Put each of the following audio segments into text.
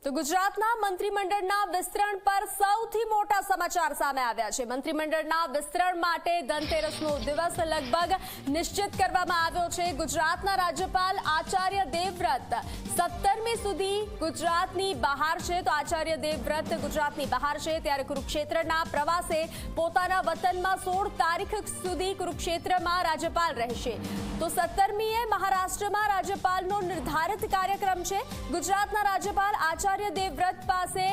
તો ગુજરાતના મંત્રીમંડળના વિસ્તરણ પર સૌથી મોટા સમાચાર સામે આવ્યા છે। મંત્રીમંડળના વિસ્તરણ માટે ધનતેરસનો દિવસ લગભગ નિશ્ચિત કરવામાં આવ્યો છે। ગુજરાતના રાજ્યપાલ આચાર્ય દેવવ્રત 17મી સુધી ગુજરાતની બહાર છે। તો આચાર્ય દેવવ્રત ગુજરાતની બહાર છે ત્યારે કુરુક્ષેત્રના પ્રવાસે પોતાના વતનમાં 16 તારીખ સુધી કુરુક્ષેત્રમાં રાજ્યપાલ રહેશે। તો 17મીએ મહારાષ્ટ્રમાં રાજ્યપાલનો નિર્ધારિત કાર્યક્રમ છે। ગુજરાતના રાજ્યપાલ આચાર્ય દેવવ્રત પાસે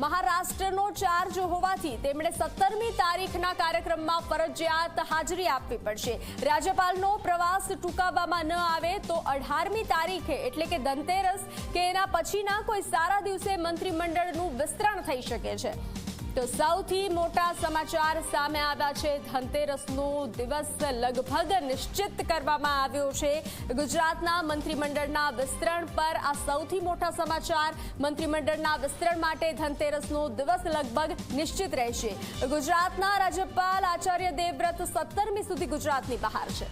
મહારાષ્ટ્રનો ચાર્જ હોવાથી તેમણે 17મી તારીખના કાર્યક્રમમાં ફરજિયાત હાજરી આપવી પડશે। રાજ્યપાલનો પ્રવાસ ટૂંકાવવામાં ન આવે તો 18મી તારીખે એટલે કે ધનતેરસ કે એના પછીના કોઈ સારા દિવસે મંત્રીમંડળનું વિસ્તરણ થઈ શકે છે। તો સૌથી મોટા સમાચાર સામે આવ્યા છે। ધનતેરસનો દિવસ લગભગ નિશ્ચિત કરવામાં આવ્યો છે। ગુજરાતના મંત્રીમંડળના વિસ્તરણ પર આ સૌથી મોટા સમાચાર। મંત્રીમંડળના વિસ્તરણ માટે ધનતેરસનો દિવસ લગભગ નિશ્ચિત રહેશે। ગુજરાતના રાજ્યપાલ આચાર્ય દેવવ્રત 17મી સુધી ગુજરાતની બહાર છે।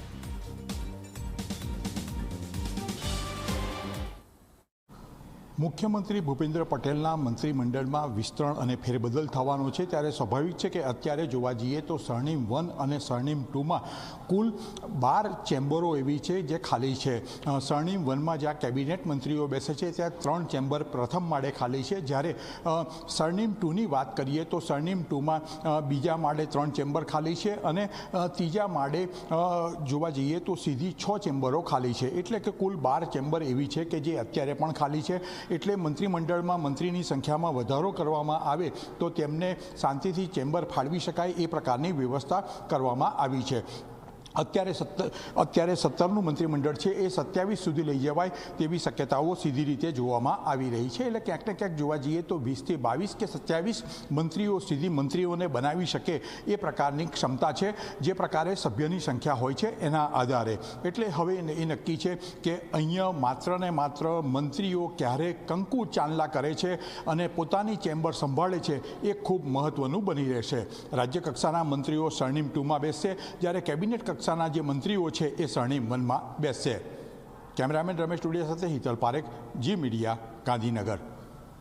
મુખ્યમંત્રી ભૂપેન્દ્ર પટેલના મંત્રીમંડળમાં વિસ્તરણ અને ફેરબદલ થવાનો છે ત્યારે સ્વાભાવિક છે કે અત્યારે જોવા જઈએ તો સ્વર્ણિમ 1 અને સ્વર્ણિમ 2માં કુલ 12 ચેમ્બરો એવી છે જે ખાલી છે। સ્વર્ણિમ 1માં જ્યાં કેબિનેટ મંત્રીઓ બેસે છે ત્યાં 3 ચેમ્બર પ્રથમ માળે ખાલી છે, જ્યારે સ્વર્ણિમ 2ની વાત કરીએ તો સ્વર્ણિમ 2માં બીજા માળે 3 ચેમ્બર ખાલી છે અને ત્રીજા માળે જોવા જઈએ તો સીધી 6 ચેમ્બરો ખાલી છે, એટલે કે કુલ 12 ચેમ્બર એવી છે કે જે અત્યારે પણ ખાલી છે। એટલે મંત્રીમંડળમાં મંત્રીની સંખ્યામાં વધારો કરવામાં આવે તો તેમને શાંતિથી ચેમ્બર ફાળવી શકાય એ પ્રકારની વ્યવસ્થા કરવામાં આવી છે। અત્યારે 17નું મંત્રીમંડળ છે એ 27 સુધી લઈ જવાય તેવી શક્યતાઓ સીધી રીતે જોવામાં આવી રહી છે। એટલે ક્યાંક ને ક્યાંક જોવા જઈએ તો 20 થી 22 કે 27 મંત્રીઓ સીધી મંત્રીઓને બનાવી શકે એ પ્રકારની ક્ષમતા છે, જે પ્રકારે સભ્યની સંખ્યા હોય છે એના આધારે। એટલે હવે એ નક્કી છે કે અહીંયા માત્ર ને માત્ર મંત્રીઓ ક્યારે કંકુ ચાંદલા કરે છે અને પોતાની ચેમ્બર સંભાળે છે એ ખૂબ મહત્વનું બની રહેશે। રાજ્ય કક્ષાના મંત્રીઓ સ્વર્ણિમ 2માં બેસશે, જ્યારે કેબિનેટ કક્ષાના જે મંત્રીઓ છે એ સ્વર્ણિમ 1માં બેસશે। કેમેરામેન રમેશ ટુડિયા સાથે હિતલ પારેખ, જી મીડિયા, ગાંધીનગર।